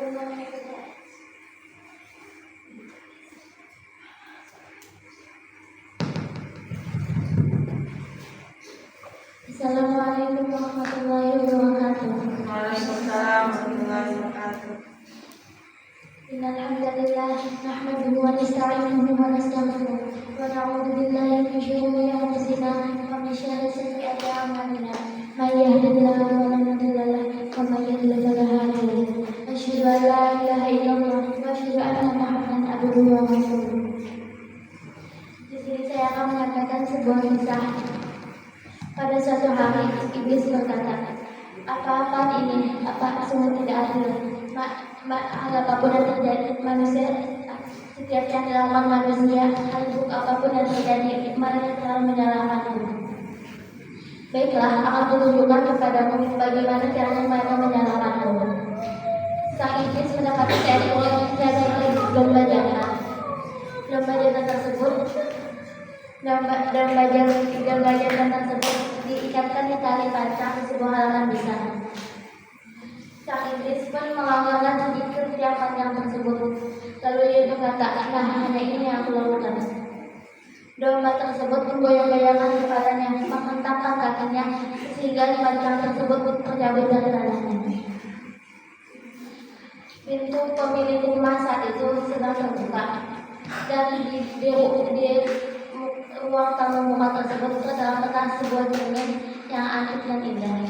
Assalamualaikum warahmatullahi wabarakatuh. Waalaikumsalam warahmatullahi wabarakatuh. Innal hamdalillah nahmaduhu wa nasta'inuhu wa nastaghfiruh wa na'udzu billahi min shururi anfusina wa min syarri sayyiati a'malina. May yahdihillahu fala mudilla lahu wa may yudlil fala hadiya lahu. Asyhadu an la ilaha illallah wa asyhadu anna Muhammadan abduhu wa rasuluh. Di sini saya akan menyampaikan sebuah kisah. Pada suatu hari, iblis berkata, "Apa-apaan ini? Apa sungguh tidak adil? Hal apapun yang terjadi manusia, setiap kedalaman manusia, hal buruk apapun yang terjadi, mereka selalu menyalahkanku. Baiklah, akan kutunjukkan kepadamu bagaimana caranya mereka menyalahkanku." Sang iblis mendapati seekor domba jantan. Domba jantan tersebut tersebut diikatkan di tali pancang di sebuah halaman besar. Sang iblis pun melanggarkan sedikit tiang panjang tersebut. Lalu ia berkata, "Nah, hanya ini yang aku lakukan." Domba tersebut menggoyang-goyangkan kepalanya, menghentakkan kakinya, sehingga pancang tersebut tercabut dari tanahnya. Pintu pemilik rumah saat itu sedang terbuka, dan di ruang tamu muka tersebut terdapat sebuah cermin yang antik dan indah.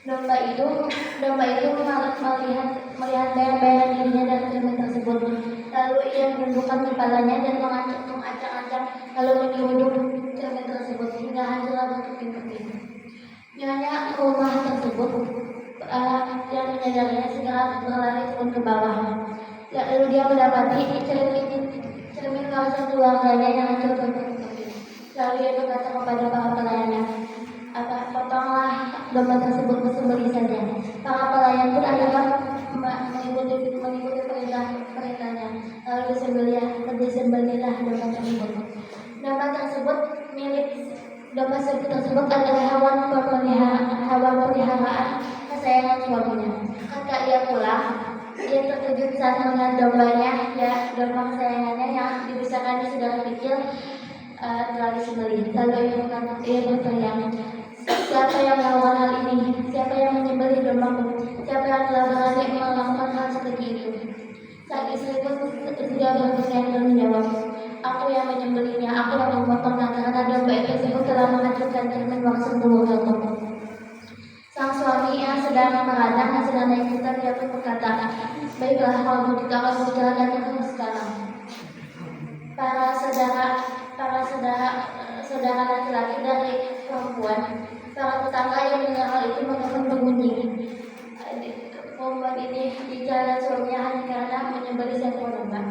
Domba itu melihat bayang-bayang dirinya dari cermin tersebut. Lalu ia menundukkan kepalanya dan mengacak-acak, lalu menyuduk cermin tersebut hingga hancurlah berkeping-keping. Nyonya rumah tersebut yang menyadarinya segera berlari turun ke bawah. Lalu dia mendapati cermin kawasan keluarganya yang hancur berkeping-keping. Lalu ia berkata kepada para pelayannya, "Potonglah domba tersebut sembelih saja." Para pelayan pun akhirnya mengikuti perintahnya. Lalu disembelihlah domba tersebut. Domba tersebut adalah hewan peliharaan kesayangan suaminya. Kata ia pula, ia terkejut saat melihat domba kesayangannya yang dibesarkannya sedang kecil telah disembelih. Lalu ia berteriak, "Siapa yang melakukan hal ini? Siapa yang menyembelih dombaku? Siapa yang telah berani melakukan hal seperti itu?" Sang istri pun sudah berteriak dan menjawab, "Aku yang menyembelihnya, aku yang memotongnya, karena domba tersebut telah menghancurkan cermin maksud keluargaku." Sang suami yang sedang meradang dan sedang naik kuda, dia pun berkata, "Baiklah, kalau begitu akan berjalan kamu sekarang." Para saudara laki-laki dari perempuan, para tetangga yang mendengar hal itu mengaku bergunjing. Perempuan ini bicara suaminya hanya karena menyembelih seekor domba.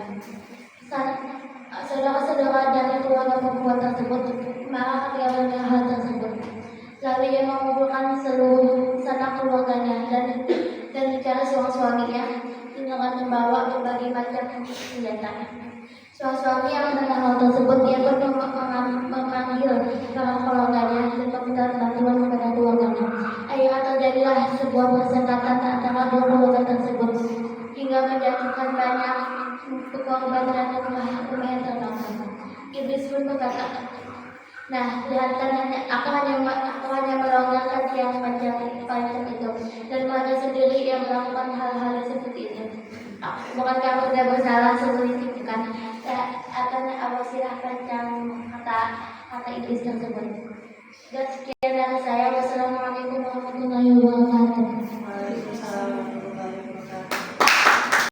Saudara-saudara dari keluarga perempuan tersebut marah ketika mendengar hal tersebut. Lalu ia mengumpulkan seluruh sanak keluarganya dan bicara suaminya dengan membawa berbagai macam senjata. Suami yang mendengar hal tersebut, dia pun memanggil para keluarganya dan meminta bantuan kepada keluarganya. Akhirnya terjadilah sebuah perserikatan antara dua keluarga tersebut hingga menjatuhkan banyak korban dan rumah yang terbakar. Iblis pun berkata, "Nah, lihatkan, aku hanya melonggarkan tiang panjang itu, dan mereka sendiri yang melakukan hal-hal seperti itu. Bukankah aku tidak bersalah seperti itu, kan?" Akan awasilah panjang kata iblis tersebut. Dan sekian dari saya. Wassalamualaikum warahmatullahi wabarakatuh.